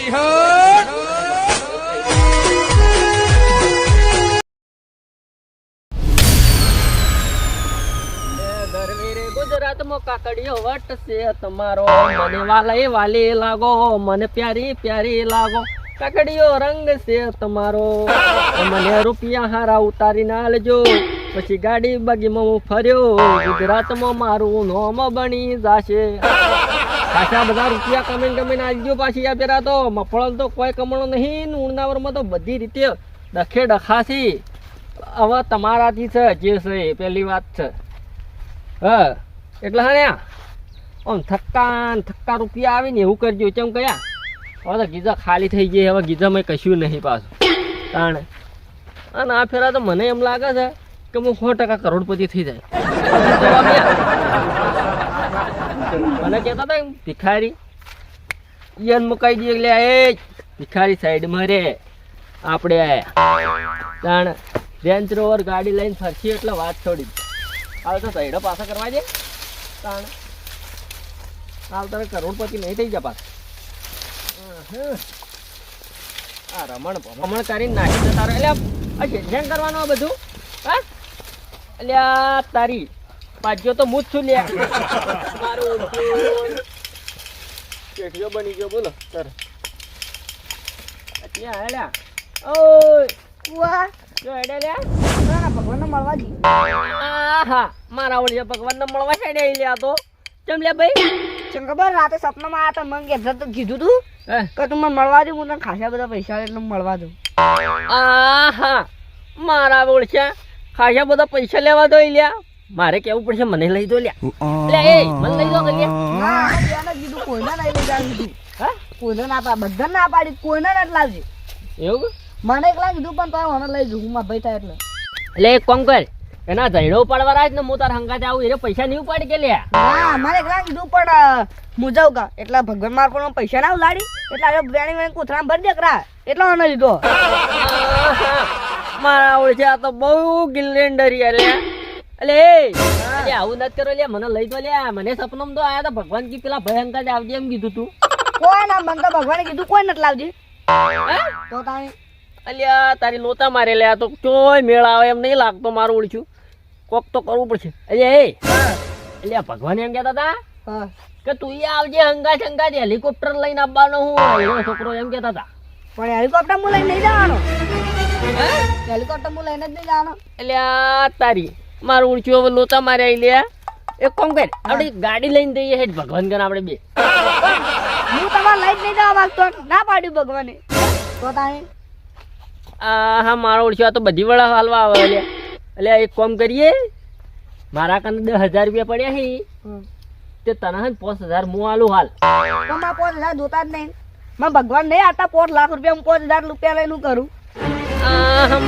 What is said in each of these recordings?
ગુજરાતમાં કાકડીઓ વટ છે તમારો, મને વાલે વાલે લાગો, મને પ્યારી પ્યારી લાગો, કાકડીઓ રંગ છે તમારો, મને રૂપિયા હારા ઉતારીને આલજો, પછી ગાડી બગીમાં હું ફર્યો, ગુજરાતમાં મારું નામ બની જાશે. પાછા બધા રૂપિયા કમીને આવજો. પાછી આ પેલા તો મફળલ તો કોઈ કમણો નહીં, ઉણનાવરમાં તો બધી રીતે ડખે ડખાશી. હવે તમારાથી છે જે છે એ પહેલી વાત છે. હા એટલે હા ને આમ થક્કા રૂપિયા આવે ને એવું કરજો. ચમ કયા હવે તો ગીઝા ખાલી થઈ જાય, હવે ગીઝામાં કશું નહીં પાછું તાણે. અને આ ફેરા તો મને એમ લાગે છે કે હું 100% કરોડપતિ થઈ જાય. મને કહેતા હતા ભિખારી યન મુકાઈ દઈએ એટલે એ ભિખારી સાઈડમાં રે આપણે તાણ રેન્જ રોવર ગાડી લઈને ફરશી એટલે વાત છોડી. હાલ તો સાઈડો પાછા કરવા દે તાણ. હાલ તમે કરોડપતિ નહીં થઈ જા પાછા. આ રમણ કરીને નાખી જતા રહે. એટલે આ શેષણ કરવાનું આ બધું હા એટલે આ તારી પાછો તો હું જ છું લે. મારું કેઠિયો બની ગયો બોલો સર. ત્યાં હેલ્યા ઓય જો હેડે લ્યા ભગવાનને મળવા જી. હા મારા ઓળિયા ભગવાનને મળવા હેડે લ્યા તો ચમ લે ભાઈ. ચમ ખબર રાતે સપનામાં આ તો મને કીધું તું કે તું મને મળવા દઉં, હું તને ખાસા બધા પૈસા એટલે મળવા દઉં. હા મારા ઓળખ્યા ખાસા બધા પૈસા લેવા દો લ્યા. મારે કેવું પડશે મને લઈ દો લ્યા. એ મને લઈ દો કીધું કોઈને નહીં લઈ જાય કીધું. હા કોઈને ના પાડ બધા ના પાડી કોઈને ના લાવજે એવું. મને એકલા કીધું પણ તો મને લઈ જઉં મારા ભાઈ થાય એટલે. એટલે એક કામ કર એના ઝૈડો ઉપાડવા રાખ ને હું તાર હંગાતે આવું એટલે પૈસા નહીં ઉપાડી કે લ્યા. હા મારે એકલા કીધું પણ હું જાઉં કા એટલે ભગવાન માર પણ પૈસા ના ઉલાડી એટલે હવે બિયાણી કોથરામાં ભરી દે કરા એટલો મને લીધો. મારા ઓળખે આ તો બહુ ગિલેન્ડર યાર. એટલે આવું નથી કરો લે, મને લઈ દો લ્યા. મને સપનામાં તો આયા હતા ભગવાન કી પેલા ભાઈ અંકલ આવજે એમ કીધું તું. કોઈ ના મને તો ભગવાને કીધું કોઈ નથી લાવજે તો તાણી. અલ્યા તારી લોતા મારે લે તો ચોય મેળ આવે એમ નહીં લાગતો. મારું ઓળખ્યું કોક તો કરવું પડશે. અલ્યા ભગવાન એમ કહેતા હતા કે તું આવજે હંગાત હેલિકોપ્ટર લઈને આવવાનો હું છોકરો એમ કહેતા હતા. પણ હેલિકોપ્ટર હું લઈને નહીં જવાનો. હેલિકોપ્ટર હું લઈને જ નહીં જવાનો. અલ્યા તારી મારું ઓળખ્યું હવે લોતા મારે આવી લે. એક કામ કર આપણે ગાડી લઈને જઈએ હેઠ ભગવાન ગણ આપણે બે. હું તમારે લઈ જ નહીં જવા માંગતો, ના પાડ્યું ભગવાને તો તાણી. હા મારો ઓળખ્યો તો બધી વડા હાલવા આવે. એટલે એક કામ કરીએ મારા કને 10,000 રૂપિયા પડ્યા છે તે તને 5,000 હું આલું હાલ. તો મારા 5,000 જોતા જ નહીં. મેં ભગવાન નહીં આતા 5 લાખ રૂપિયા હું 5,000 રૂપિયા લઈને કરું.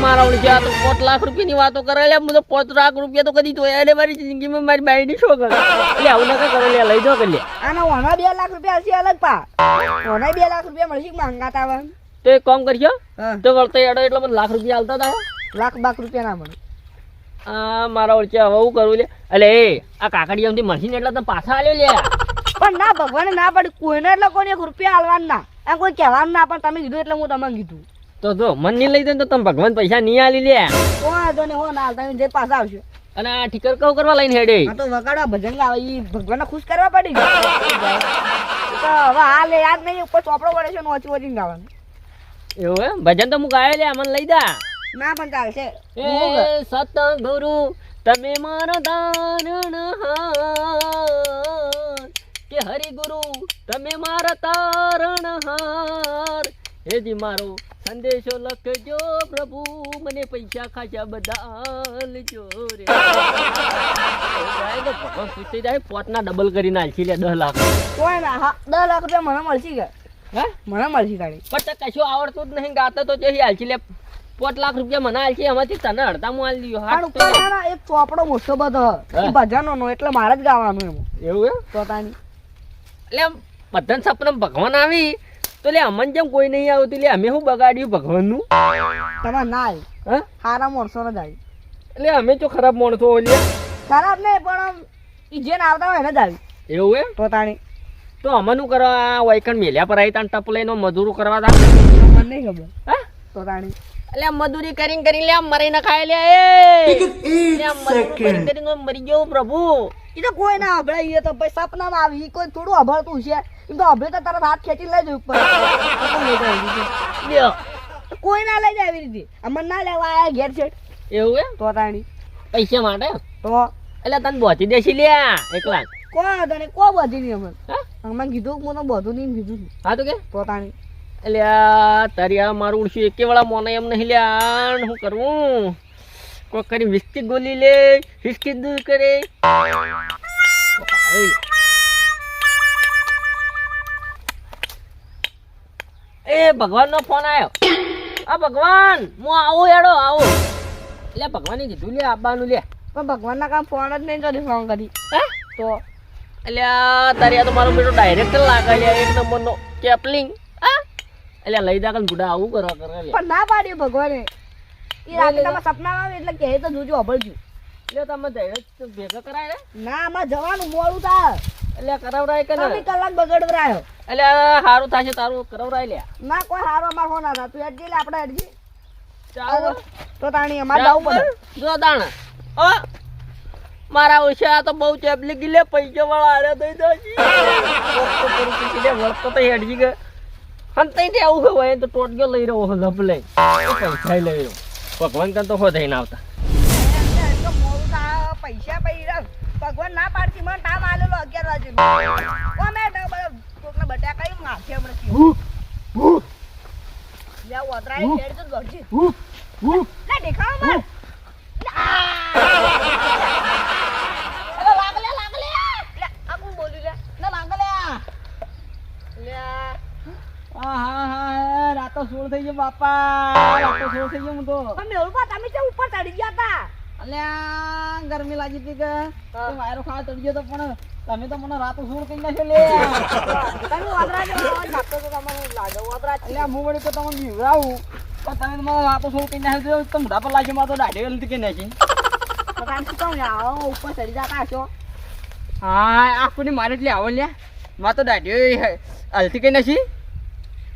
મારા ઓળખ્યા તો 5 લાખ રૂપિયાની વાતો કરે. હું તો 5 લાખ રૂપિયા તો કદી જોયા ને મારી જિંદગીમાં. મારી બાઈની શો કરે એટલે આવું ના કરો લે. લઈ દો કે આના ઓના 2 લાખ રૂપિયા હશે અલગ પા. ઓના 2 લાખ રૂપિયા મળશે માંગા તાવા. તો એક કામ કરજો તો વળતે એડો એટલે મને લાખ રૂપિયા હાલતા હતા. લાખ રૂપિયા ના મળે. મારા ઓળખ્યા હવે હું કરું લે. એટલે આ કાકડી એમથી મળશે ને એટલે તો પાછા આલ્યો લે. પણ ના ભગવાને ના પાડી કોઈને એટલે કોઈને 1 રૂપિયા હાલવાનું ના. એમ કોઈ કહેવાનું ના પણ તમે કીધું એટલે હું તમને કીધું. તો જો મન નહીં લઈ દે તો તમે ભગવાન પૈસા નહીં આલી લે. તો ને હો ના તમે જે પાછા આવશે. અને આ ઠીકર કહું કરવા લઈને હેડે આ તો વગાડવા ભજન ગાવે ઈ ભગવાનને ખુશ કરવા પડી ગઈ. તો હવે હાલ યાદ નહીં ઉપર ચોપડો પડે છે ઓછી ઓછી ગાવાનું. એવું એમ ભજન તો હું ગાય લે મને લઈ દા. ના પણ ચાલશે. એ સતગુરુ તમે મારો તારણહાર કે હરિગુરુ તમે મારા તારણહાર. હેજી મારો સંદેશો લખજો પ્રભુ મને પૈસા ખાસા બધા આલજો રે. ભગવાન પૂછી જાય 5 ના ડબલ કરીને આલશી લે 10 લાખ. કોઈ ના 10 લાખ રૂપિયા મને મળશે કે હે મને મળશે ગાડી. પણ કશું આવડતું જ નહીં ગાતો તો જે આલશી લે 5 લાખ રૂપિયા મને આલશી. એમાંથી તને અડધા હું આલી દીધો. હા એક ચોપડો મોટો બધો ભજનો નો એટલે મારે જ ગાવાનું એમ. એવું એમ તો તાની એટલે બધાને સપના ભગવાન આવી તો લે અમન જેમ કોઈ નહીં આવતું લે અમે શું બગાડ્યું ભગવાનનું. તમારે ના આવી હા સારા માણસો ને જ આવી. એટલે અમે તો ખરાબ માણસો લે. ખરાબ નહીં પણ ઈ જેને આવતા હોય એને જ આવી. એવું એમ તો તાણી તો અમનું કરવા વૈકણ મેલ્યા પર આવી તાન ટપ લઈને મજૂરો કરવા તા મને નહીં ખબર હા તો તાણી એટલે મજૂરી કરીને લે મરી ન ખાય લે લે મજૂરી કરીને મરી ગયો પ્રભુ એ તો કોઈ ના અભળાય એ તો ભાઈ સપનામાં આવી ઈ કોઈ થોડું અભળતું છે એમ તો અભળે તો તરત હાથ ખેંચી લઈ જાય ઉપર લ્યો કોઈ ના લઈ જાય એવી રીતે અમને ના લેવા આયા ઘેર છે એવું એમ તો તાણી પૈસા માટે તો એટલે તને બોધી દેશી લ્યા એકલા કોઈ તને કોઈ બધી નહીં અમને હા અમને કીધું કે મને બધું નહીં કીધું હા તો કે તો તાણી એટલે આ તારી આ મારું ઉડશું એકે વાળા મોને એમ નહીં લ્યા શું કરવું કોઈ કરી વિસ્કી ગોલી લે વિસ્કી દૂર કરે એ ભગવાનનો ફોન આવ્યો આ ભગવાન હું આવું હેડો આવો એટલે ભગવાને કીધું લે આવવાનું લે પણ ભગવાનના કામ ફોન જ નહીં તો ફોન કરી હે તો એટલે આ તારી આ તો મારો બેટો ડાયરેક્ટર લાગે લે એક નંબરનો કેપલિંગ હા એટલે લઈ જા કન બુડા આવું કરવા કરે લે પણ ના પાડ્યું ભગવાને એ રાતે તમે સપનામાં આવે એટલે કહે તો જોજો અભળજો એટલે તમે ડાયરેક્ટ ભેગા કરાય ને ના આમાં જવાનું મોડું થાય એટલે કરાવરાય કે તમે કલાક બગડવરાયો એટલે સારું થશે તારું કરાવરાય લે ના કોઈ હારો અમાર ફોન ના તું અડજી લે આપણે અડજી ચાલો તો તાણી અમારે જવું પડે જો દાણ ઓ મારા ઓછા તો બહુ ચેપલી ગઈ લે પૈસા વાળા આરે થઈ જશે વળતો તો હેડજી ગયો હંતઈ તે આવું હોય તો ટોટ ગયો લઈ રહ્યો લપ લઈ પૈસા લઈ રહ્યો ભગવાન કન તો હો થઈને આવતા મોડું થાય પૈસા પૈસા ભગવાન ના પાડતી મને ટાઈમ આલેલો 11 વાગે ઓ મેં કોકના બટાકા કઈ માથે હમણે કીધું લે ઓતરાય હેડ તો ગડજી લે દેખાવ મત લાગલે લે આ કોણ બોલી લે ના લાગલે લે હા રાતો સોળ થઈ ગયો બાપા રાતો સોળ થઈ ગયો હું તો તમે ઓલપા તમે જે ઉપર ચડી ગયા તા અલ્યા ગરમી લાગી હતી કે વાયરો ખાવા ચડી ગયો તો પણ તમે તો મને રાતો સોળ કરી નાખ્યો લે તમે ઓતરા જે નાખતો તો તમને લાગે ઓતરા અલ્યા હું વળી તો તમને બીવરાવું પણ તમે તો મને રાતો સોળ કરી નાખ્યો તો મોઢા પર લાગ્યો મારે તો દાઢી ગલતી કરી નાખી તો કામ શું કહું આવો ઉપર ચડી જતા હશો હા આખું મારે એટલે આવો લ્યા મારે તો દાઢી હલતી કરી નાખી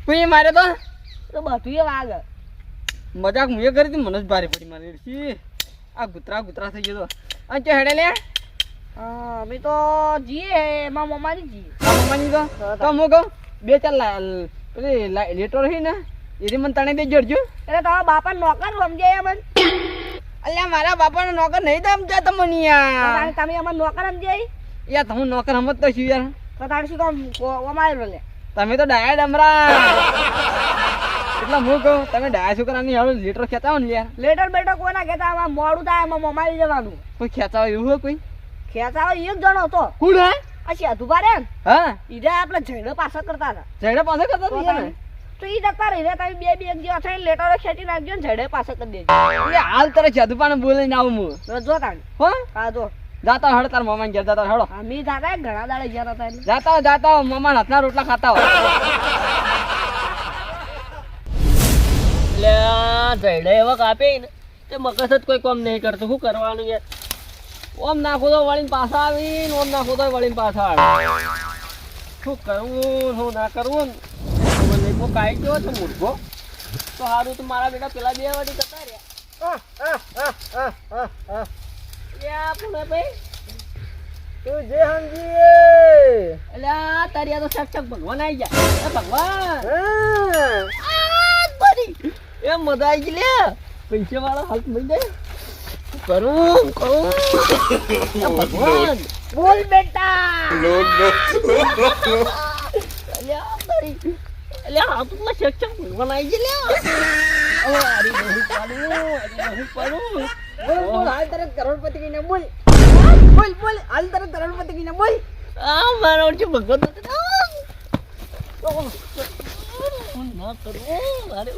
કોઈ મારે તો બધું એ વાગે મજાક મુએ કરી હતી મને જ ભારે પડી મારી આ ગુતરા થઈ ગયો તો અને ચો હેડે લે અમે તો જીએ એમાં મમ્માની જીએ મમ્માની તો હું કહું બે ચાર પેલી લેટર છે ને એની મને તને બે જોડજો એટલે તમારા બાપા નોકર સમજાય મને અલ્યા મારા બાપાનો નોકર નહીં તો સમજા તમને યાર તમે અમાર નોકર સમજાય યાર તમે નોકર સમજતો છું યાર તો તારે શું કામ અમારે લે તમે તો ડાયા ડમરા એટલે હું કહું તમે ડાયા છોકરાની હવે લેટર ખેંચાવો ને યાર લેટર બેટર કોઈ ના કહેતા આમાં મોડું થાય એમાં મમાઈ જવાનું કોઈ ખેંચાવો એવું હોય કોઈ ખેંચાવો એક જણો હતો કોણ હે આ સાધુ બારે હા ઈરે આપણે ઝેડો પાછળ કરતા હતા જડે પાસે કરતા તો યાર તો ઈ જતા રહી રે તમે બે એક જેવા થઈને લેટરો ખેંચી નાખજો ને ઝેડે પાછળ કરી દેજો એ હાલ તારે જાદુપાને બોલીને આવું હું તો જો તાણ હો હા જો જાતા હળ તાર મામા ઘેર જાતા હળો અમે દાદા ઘણા દાડે ગયા હતા એટલે જાતા મામા હાથના રોટલા ખાતા હોય એટલે જડે એવા કાપે ને તે મગજ જ કોઈ કામ નહીં કરતું શું કરવાનું યાર ઓમ નાખો તો વળીને પાછા આવીને ઓમ નાખો તો વળીને પાછા આવે શું કરવું શું ના કરવું ને કાઈ ગયો છે મૂર્ખો તો સારું તો મારા બેટા પેલા બે વાળી જતા રહ્યા ભાઈ તું જે સમજી એટલે તારી આ તો સાક્ષાત ભગવાન આવી ગયા ભગવાન એ મજા આવી ગઈ લે પૈસા વાળા હાથ મળી જાય કરું ભગવાન બોલ બેટા અલ્યા હાથમાં સાક્ષાત ભગવાન આવી ગઈ લે અરે બહુ પાડું બોલ હાલ તરત કરોડપતિ કહીને બોલ બોલ હાલ તરત કરોડપતિ કહીને બોલ આ મારો છે ભગવાન ના કરું અરે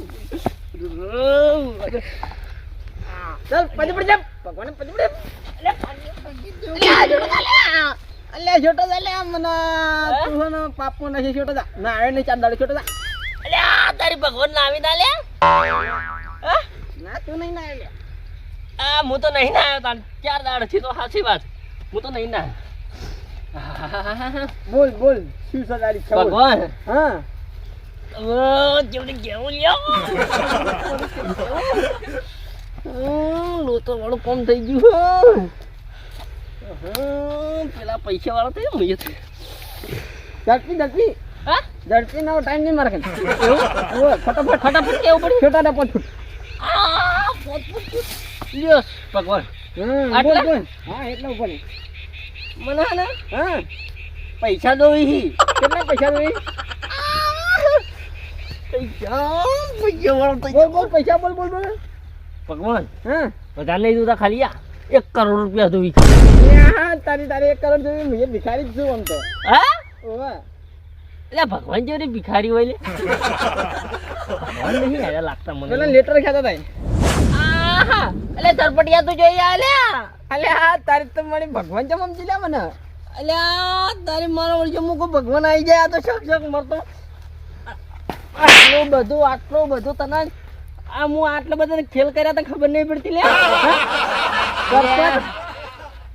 ચાલ પડી પડી જા ભગવાન પડી પડી અલ્યા છોટો જા લે મને તું ને પાપો નથી છોટો જા ના આવે નહીં ચાંદાડે છોટો જા અલ્યા તારી ભગવાન ના આવી ના લે ના તું નહીં ના લે હું તો નહીં ના આવ્યો તાર 4 દાડ થી તો સાચી વાત હું તો નહીં ના બોલ બોલ શું છે તારી ઈચ્છા બોલ. ભગવાન હા જેવડે કેવું લ્યો લોતો વાળું કોમ થઈ ગયું પેલા પૈસા વાળો થયો ને ભાઈ ઝડપી ઝડપી હા ઝડપી નો ટાઈમ નહીં મારે ખાલી. એવું ઓય, ફટાફટ ફટાફટ કેવું પડ્યું છોટા પોટ ફૂટ. લ્યો ભગવાન બોલ આટલા? બોલ હા એટલા ઉપર મને હે ને હા પૈસા દોઈ કેટલા પૈસા જોઈ પૈસા વાળો થઈ બોલ બોલ પૈસા બોલ બોલ બોલ ભગવાન હા બધા નહીં જોતા ખાલી આ 1 કરોડ રૂપિયા દોઈ હા તારી 1 કરોડ જોઈ હું ભિખારી જ છું આમ તો. હા ઓવે એટલે ભગવાન જેવી ભિખારી હોય લે ભગવાન નહીં આયા લાગતા પેલા મને લેટર ખાતા હતા આહા એટલે ચરપટિયા તો જોઈ આલ્યા અલે હા તારી તો મને ભગવાન જમ સમજી લે મને. અલ્યા તારી મારો વળી મુકો ભગવાન આવી જાય આ તો શક શક મરતો આટલું બધું તને આ હું આટલા બધા ખેલ કર્યા તને ખબર નહીં પડતી લે કરતા.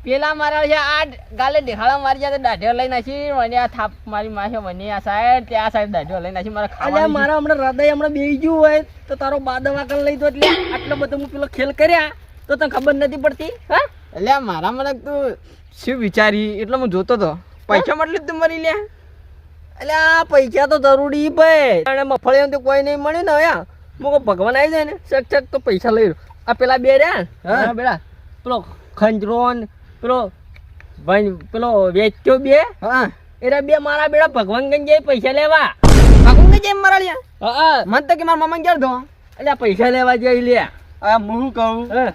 પેલા મારા છે આ ગાલે દેખાડા મારી જાય દાઢો લઈ નાખી મને આ થાપ મારી માસે મને આ સાઈડ ત્યાં સાઈડ દાઢો લઈ નાખી મારા ખાવા મારા હમણાં હૃદય હમણાં બેહી ગયું હોય તો તારો બાદવા કર લઈ દો એટલે આટલો બધો હું પેલો ખેલ કર્યા તો તને ખબર નથી પડતી હા અલ્યા મારા મને તું શું વિચારી એટલે હું જોતો તો પૈસા મતલબ તું મરી લે. એટલે આ પૈસા તો જરૂરી ભાઈ અને મફળીઓ તો કોઈ નહીં મળે ને હવે મુકો ભગવાન આવી જાય ને ચક ચક તો પૈસા લઈ લો આ પેલા બે રહ્યા હા. હા બેડા પેલો ખંજરોન પેલો ભાઈ પેલો વેચ્યો બે હા એરા બે મારા બેડા ભગવાન ગંજ જાય પૈસા લેવા ભગવાન જેમ મારા લ્યા હા મન તો કે મારા મામા ક્યાં દો એટલે પૈસા લેવા જઈ લે આ હું કહું હા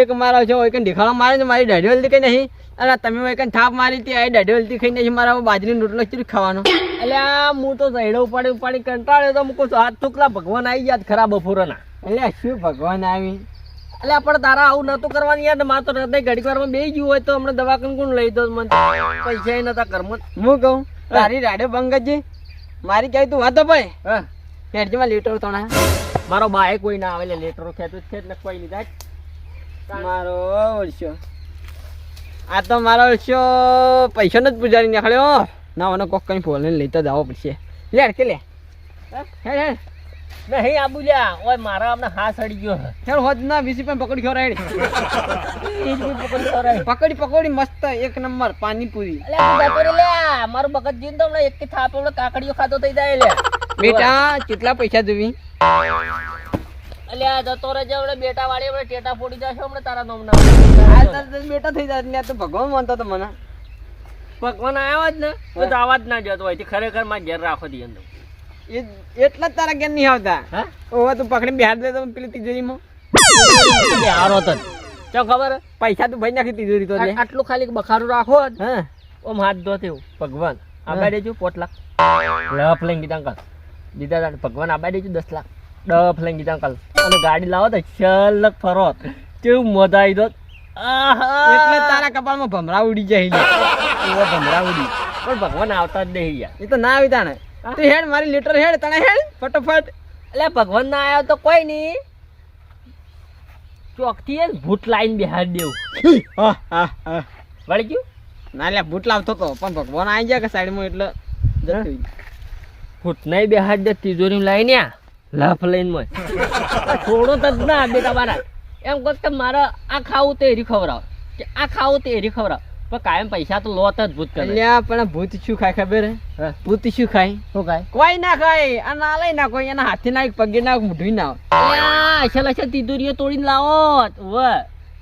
એક મારો છે હોય કઈ ઢીખાણો મારે ને મારી દાઢી હલતી કઈ નહીં અને તમે હોય કઈ થાપ મારી હતી આ દાઢી હલતી ખાઈ નહીં મારા બાજરીનો રોટલો ચીર ખાવાનો. એટલે આ હું તો ઝેડો ઉપાડી ઉપાડી કંટાળ્યો તો મૂકો હાથ થૂકલા ભગવાન આવી ગયા ખરાબ બપોરના એટલે શું ભગવાન આવી એટલે પણ તારા આવું નતું કરવાનું યાર મારે તો હૃદય ઘડીક વારમાં બેસી ગયું હોય તો હમણાં દવાખાને કોણ લઈ દો મને પૈસા નતા ઘરમાં હું કહું તારી રાડે બંગજી મારી ક્યાંય તું વાતો ભાઈ હા હેડજમાં લીટર તણા મારો બાએ કોઈ ના આવે એટલે લેટરો ખેતું છે એટલે કોઈ લીધા મારો વર્ષો આ તો મારો વર્ષો પૈસા જ પૂજારી નીકળ્યો ના મને કોક કઈ ફોન લેતા જવો પડશે લે કે લે હે હે નહીં આબુ લ્યા ઓય મારા હમણાં હાથ સડી ગયો હેડ હોદ ના 20 રૂપિયા પકડી ખવરા હેડ પકડી પકોડી મસ્ત એક નંબર પાણીપુરી મારું બગત જીન તો હમણાં એક થાપ હમણાં કાકડીઓ ખાતો થઈ જાય લે બેટા કેટલા પૈસા જોવી અલ્યા જતો રહેજે હમણાં બેટા વાળી હમણાં ટેટા ફોડી જશે હમણાં તારા આ નામના તાર બેટા થઈ જાય ને તો ભગવાન માનતો તો મને ભગવાન આવ્યો જ ને તો આવા જ ના જતો હોય તે ખરેખર માં ઘેર રાખો દી અંદર એટલા જ તારા ઘેર નહીં આવતા હા ઓવા તું પકડી બિહાર દે તો પેલી તિજોરીમાં હારો તો ચો ખબર હે? પૈસા તું ભાઈ નાખી તિજોરી તો લે. આટલું ખાલી બખારું રાખો જ હા ઓમ હાથ ધોતે એવું ભગવાન આબાઈ દેજો 5 લાખ લફ લઈને ગીતા અંકલ દીધા તા ભગવાન આબાઈ દેજો 10 લાખ ડફ લઈને ગીતા અંકલ અને ગાડી લાવો તો છલક ફરો કેવું મજા આવી દો એટલે તારા કપાળમાં ભમરા ઉડી જાય લે. એવો ભમરા ઉડી પણ ભગવાન આવતા જ નહીં યાર એ તો ના આવી તાણે તું હેડ મારી લીટર હેડ તને હેડ ફટાફટ એટલે ભગવાન ના આવ્યો તો કોઈ નહીં ચોકથી એ ભૂત લાઈન બિહાર દેવું હા હા હા વળી ગયું ના લે બૂટ લાવતો તો પણ ભગવાન આવી જાય કે સાઈડમાં એટલે જતું રહ્યું. ભૂત નહીં બિહાર દે તિજોરી લાઈને લફ લઈને મોય થોડો તો જ ના બેટા મારા એમ કહો કે મારે આ ખાવું તો એરી ખવડાવ કે આ ખાવું તો એરી ખવડાવ પણ કાયમ પૈસા તો લોત જ ભૂત કરે અલ્યા પણ ભૂત શું ખાય ખબર હે હા. ભૂત શું ખાય શું ખાય કોઈ ના ખાય આ ના લઈ ના કોઈ એના હાથે ના પગે ના મુઢી ના અસલ અસલ તિજોરીઓ તોડીને લાવો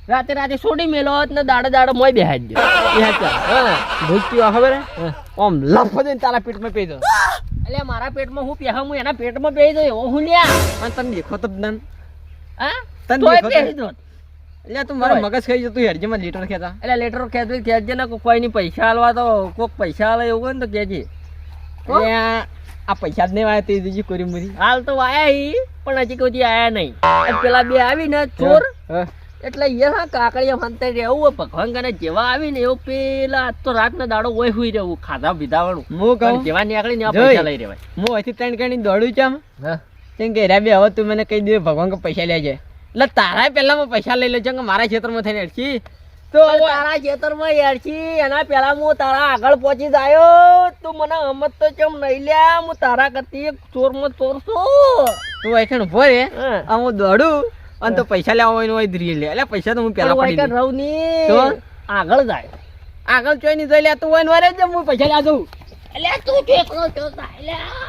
રાતે રાતે છોડી મેલો ને દાડે દાડે મોય બેહાડ દે હા ભૂત કેવા ખબર હે હા. ઓમ લફ દઈને તારા પેટમાં પી દો એટલે મારા પેટમાં હું પહેવા હું એના પેટમાં બેહી દઉં એવો હું લ્યા અને તને દેખો તો બદન હા તને તોય દેખો તો- બેહી દો એટલે તું મારો મગજ ખાઈ જતું હેડજેમાં લીટર ખેતા એટલે લેટર ખેંચવી ખેંચજે ને કોઈ ની પૈસા હાલવા તો કોક પૈસા હાલે એવું હોય ને તો કહેજે એટલે આ પૈસા જ નહીં વાય તે દીજી કોરી મુરી હાલ તો આયા હી પણ હજી કોઈ આયા નહીં અને પેલા બે આવી ને ચોર એટલે એ હા કાકડિયા ફંતાઈ રહેવું હોય ભગવાન કને જેવા આવી ને એવું પેલા આજ તો રાત ના દાડો હોય હુઈ રહેવું ખાધા પીધા વાળું હું કહું જેવા નીકળી ને જોઈ. પૈસા લઈ રહેવાય હું અહીંથી ત્રણ કણી દોડું છું હા કેમ કે હેરા બે હવે તું મને કહી દે ભગવાન કે પૈસા લેજે એટલે તારા પહેલા પૈસા લઈ લેજો કે મારા ક્ષેત્રમાં થઈને હેડશી તો પણ તારા ખેતરમાં યારથી એના પેલા હું તારા આગળ પહોંચી જાયો તું મને હમત તો કેમ નહીં લ્યા હું તારા કરતી એક ચોરમાં ચોર છું તું આખણ ઉભો રે હા. આ હું દોડું અને તો પૈસા લેવા હોય ને હોય ધીરે લે એટલે પૈસા તો હું પેલા પણ પડી વાયકા દઉં. રહું ની તો? આગળ જાય આગળ ચોઈ નહીં જોઈ લે તું હોય ને વરે જ હું પૈસા લે જઉં એટલે તું ઠેકડો છો તાયલા.